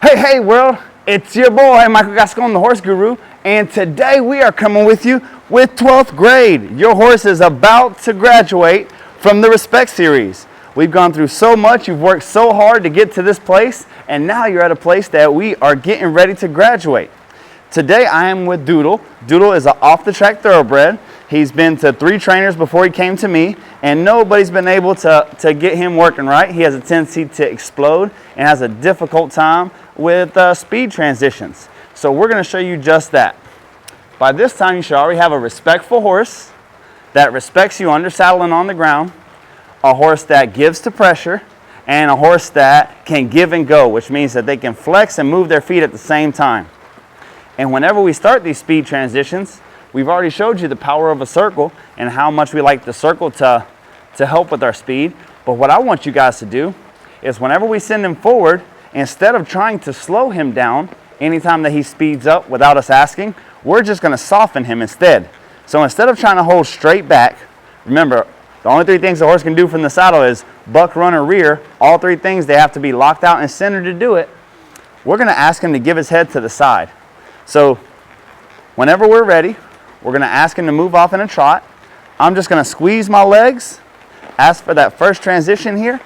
Hey world, it's your boy Michael Gascon, the horse guru, and today we are coming with you with 12th grade. Your horse is about to graduate from the Respect series. We've gone through so much, you've worked so hard to get to this place, and now you're at a place that we are getting ready to graduate. Today I am with Doodle. Doodle is an off-the-track thoroughbred. He's been to 3 trainers before he came to me, and nobody's been able to get him working right. He has a tendency to explode and has a difficult time with speed transitions. So we're going to show you just that. By this time you should already have a respectful horse that respects you under saddle and on the ground, a horse that gives to pressure, and a horse that can give and go, which means that they can flex and move their feet at the same time. And whenever we start these speed transitions, we've already showed you the power of a circle and how much we like the circle to help with our speed. But what I want you guys to do is whenever we send him forward, instead of trying to slow him down anytime that he speeds up without us asking, we're just going to soften him instead. So instead of trying to hold straight back, remember, the only 3 things the horse can do from the saddle is buck, run, or rear. All 3 things, they have to be locked out and centered to do it. We're going to ask him to give his head to the side. So whenever we're ready, we're going to ask him to move off in a trot. I'm just going to squeeze my legs, ask for that first transition here.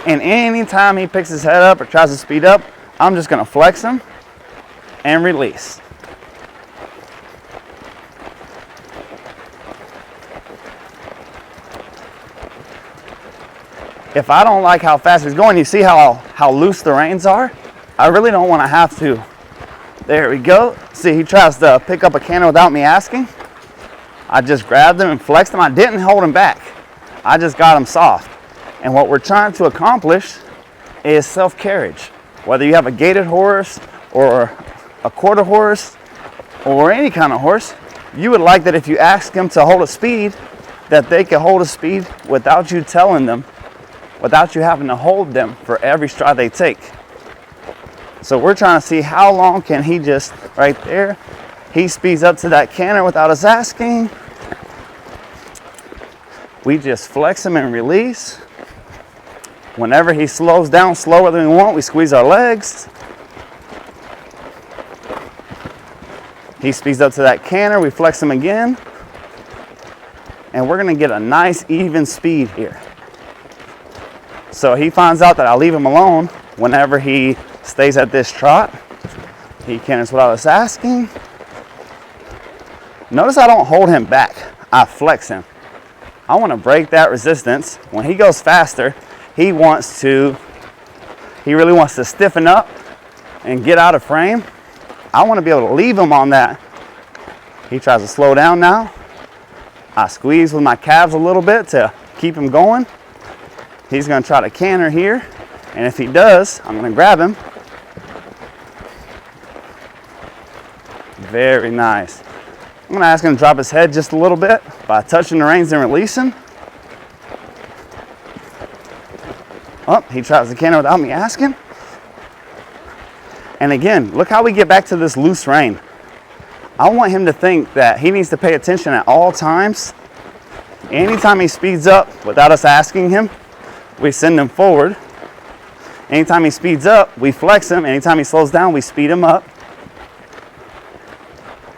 And anytime he picks his head up or tries to speed up, I'm just going to flex him and release. If I don't like how fast he's going, you see how loose the reins are? I really don't want to have to. There we go. See, he tries to pick up a canter without me asking. I just grabbed him and flexed him. I didn't hold him back. I just got him soft. And what we're trying to accomplish is self-carriage. Whether you have a gaited horse or a quarter horse or any kind of horse, you would like that if you ask them to hold a speed, that they can hold a speed without you telling them, without you having to hold them for every stride they take. So we're trying to see how long can he just, right there, he speeds up to that canter without us asking. We just flex him and release. Whenever he slows down slower than we want, we squeeze our legs. He speeds up to that canter, we flex him again. And we're gonna get a nice even speed here. So he finds out that I leave him alone whenever he stays at this trot. He canters without us asking. Notice I don't hold him back, I flex him. I want to break that resistance. When he goes faster, he really wants to stiffen up and get out of frame. I want to be able to leave him on that. He tries to slow down now. I squeeze with my calves a little bit to keep him going. He's going to try to canter here, and if he does, I'm going to grab him. Very nice. I'm going to ask him to drop his head just a little bit by touching the reins and releasing. Oh, he tries to canter without me asking. And again, look how we get back to this loose rein. I want him to think that he needs to pay attention at all times. Anytime he speeds up without us asking him, we send him forward. Anytime he speeds up, we flex him. Anytime he slows down, we speed him up.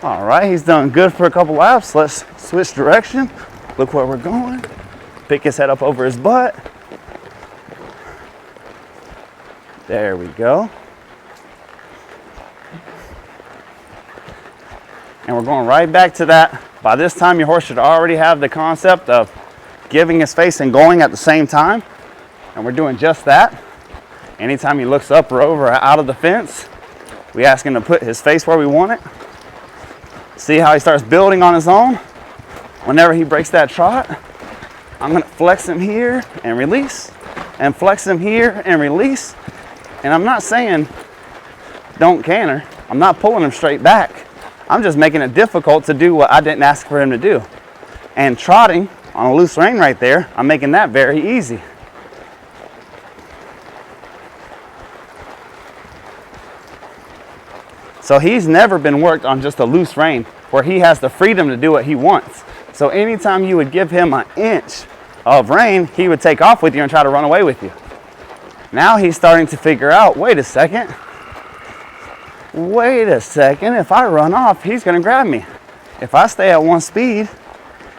All right, he's done good for a couple laps. Let's switch direction. Look where we're going. Pick his head up over his butt. There we go. And we're going right back to that. By this time, your horse should already have the concept of giving his face and going at the same time. And we're doing just that. Anytime he looks up or over or out of the fence, we ask him to put his face where we want it. See how he starts building on his own? Whenever he breaks that trot, I'm going to flex him here and release, and flex him here and release. And I'm not saying don't canter. I'm not pulling him straight back. I'm just making it difficult to do what I didn't ask for him to do. And trotting on a loose rein right there, I'm making that very easy. So he's never been worked on just a loose rein where he has the freedom to do what he wants. So anytime you would give him an inch of rein, he would take off with you and try to run away with you. Now he's starting to figure out, wait a second, if I run off, he's gonna grab me. If I stay at one speed,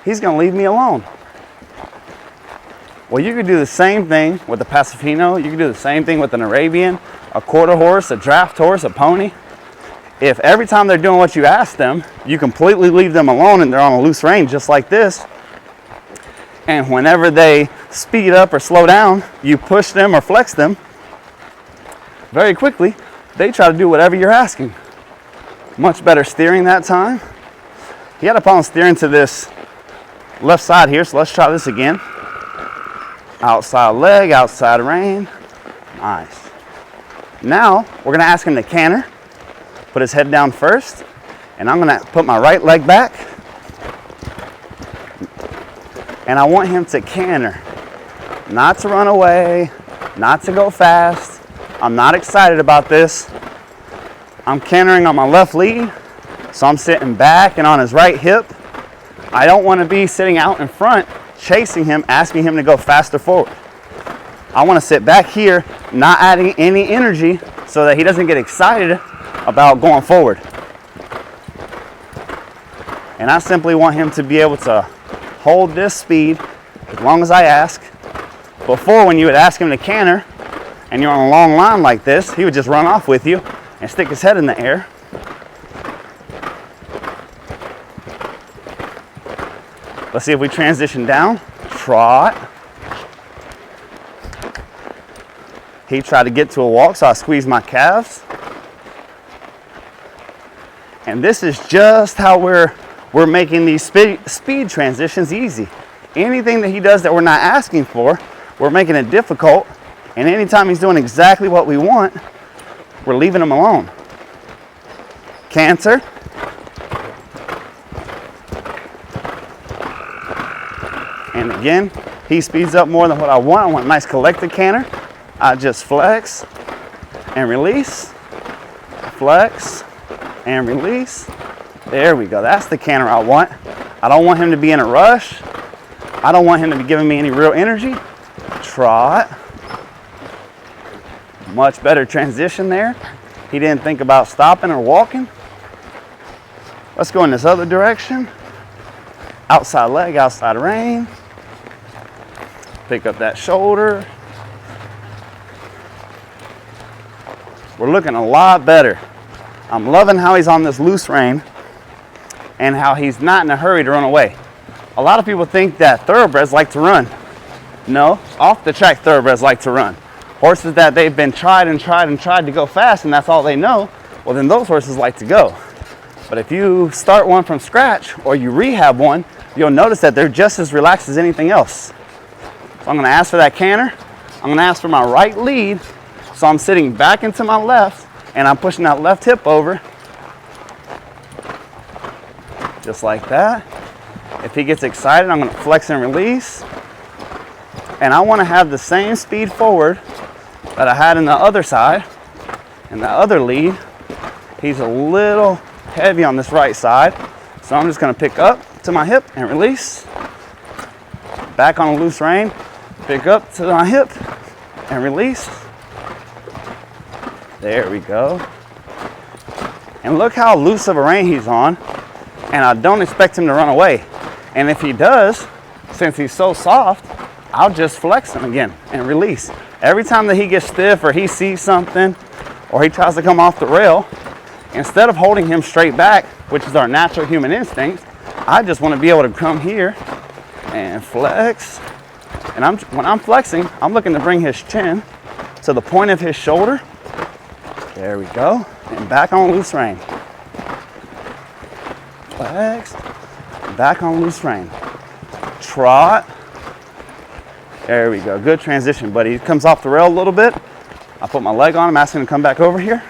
he's gonna leave me alone. Well, you could do the same thing with the Paso Fino. You could do the same thing with an Arabian, a quarter horse, a draft horse, a pony. If every time they're doing what you ask them, you completely leave them alone and they're on a loose rein just like this, and whenever they speed up or slow down, you push them or flex them, very quickly, they try to do whatever you're asking. Much better steering that time. He had a problem steering to this left side here, so let's try this again. Outside leg, outside rein. Nice. Now, we're gonna ask him to canter. Put his head down first, and I'm gonna put my right leg back. And I want him to canter. Not to run away, not to go fast. I'm not excited about this. I'm cantering on my left lead, so I'm sitting back and on his right hip. I don't want to be sitting out in front, chasing him, asking him to go faster forward. I want to sit back here, not adding any energy so that he doesn't get excited about going forward. And I simply want him to be able to hold this speed as long as I ask. Before, when you would ask him to canter and you're on a long line like this, he would just run off with you and stick his head in the air. Let's see if we transition down. Trot. He tried to get to a walk, so I squeezed my calves. And this is just how we're making these speed transitions easy. Anything that he does that we're not asking for, we're making it difficult. And anytime he's doing exactly what we want, we're leaving him alone. Canter. And again, he speeds up more than what I want. I want a nice collected canter. I just flex and release. Flex and release. There we go. That's the canter I want. I don't want him to be in a rush. I don't want him to be giving me any real energy. Trot. Much better transition there. He didn't think about stopping or walking. Let's go in this other direction. Outside leg, outside rein. Pick up that shoulder. We're looking a lot better. I'm loving how he's on this loose rein and how he's not in a hurry to run away. A lot of people think that thoroughbreds like to run. No, off-the-track thoroughbreds like to run. Horses that they've been tried to go fast and that's all they know, well then those horses like to go. But if you start one from scratch or you rehab one, you'll notice that they're just as relaxed as anything else. So I'm gonna ask for that canter. I'm gonna ask for my right lead. So I'm sitting back into my left and I'm pushing that left hip over. Just like that. If he gets excited, I'm gonna flex and release. And I wanna have the same speed forward that I had in the other side, in the other lead. He's a little heavy on this right side. So I'm just gonna pick up to my hip and release. Back on a loose rein, pick up to my hip and release. There we go. And look how loose of a rein he's on. And I don't expect him to run away. And if he does, since he's so soft, I'll just flex him again and release. Every time that he gets stiff or he sees something or he tries to come off the rail, instead of holding him straight back, which is our natural human instinct, I just want to be able to come here and flex. And when I'm flexing, I'm looking to bring his chin to the point of his shoulder. There we go. And back on loose rein. Flex. Back on loose rein. Trot. There we go. Good transition, buddy. He comes off the rail a little bit. I put my leg on him, ask him to come back over here.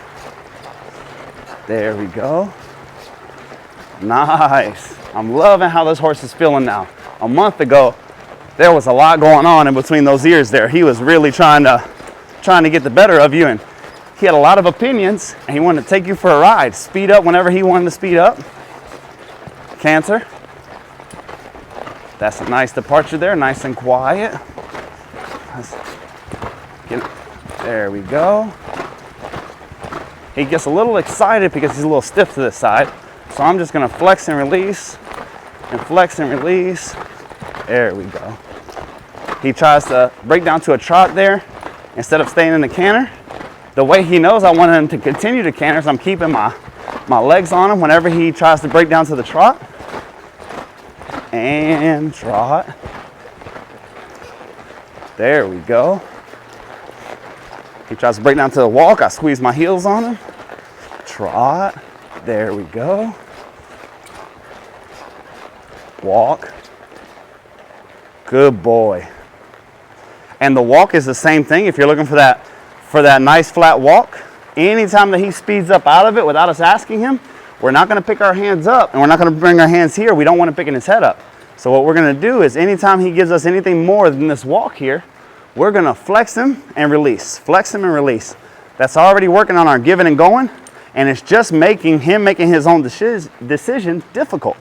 There we go. Nice. I'm loving how this horse is feeling now. A month ago, there was a lot going on in between those ears there. He was really trying to get the better of you, and he had a lot of opinions, and he wanted to take you for a ride. Speed up whenever he wanted to speed up. Canter. That's a nice departure there, nice and quiet. There we go. He gets a little excited because he's a little stiff to this side. So I'm just gonna flex and release, and flex and release. There we go. He tries to break down to a trot there instead of staying in the canter. The way he knows I want him to continue to canter is I'm keeping my legs on him whenever he tries to break down to the trot. And trot. There we go. He tries to break down to the walk. I squeeze my heels on him. Trot. There we go. Walk. Good boy. And the walk is the same thing. If you're looking for that nice flat walk, anytime that he speeds up out of it without us asking him, we're not going to pick our hands up, and we're not going to bring our hands here. We don't want him picking his head up. So what we're going to do is anytime he gives us anything more than this walk here, we're going to flex him and release. Flex him and release. That's already working on our giving and going, and it's just making his own decision difficult.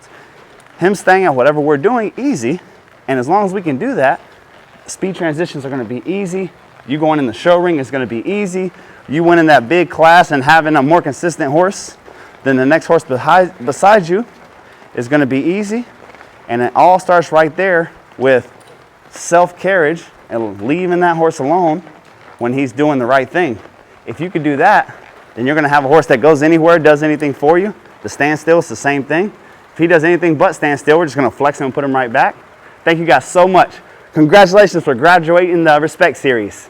Him staying at whatever we're doing easy, and as long as we can do that, speed transitions are going to be easy. You going in the show ring is going to be easy. You winning that big class and having a more consistent horse than the next horse beside you is going to be easy. And it all starts right there with self-carriage and leaving that horse alone when he's doing the right thing. If you can do that, then you're going to have a horse that goes anywhere, does anything for you. The standstill is the same thing. If he does anything but stand still, we're just going to flex him and put him right back. Thank you guys so much. Congratulations for graduating the Respect Series.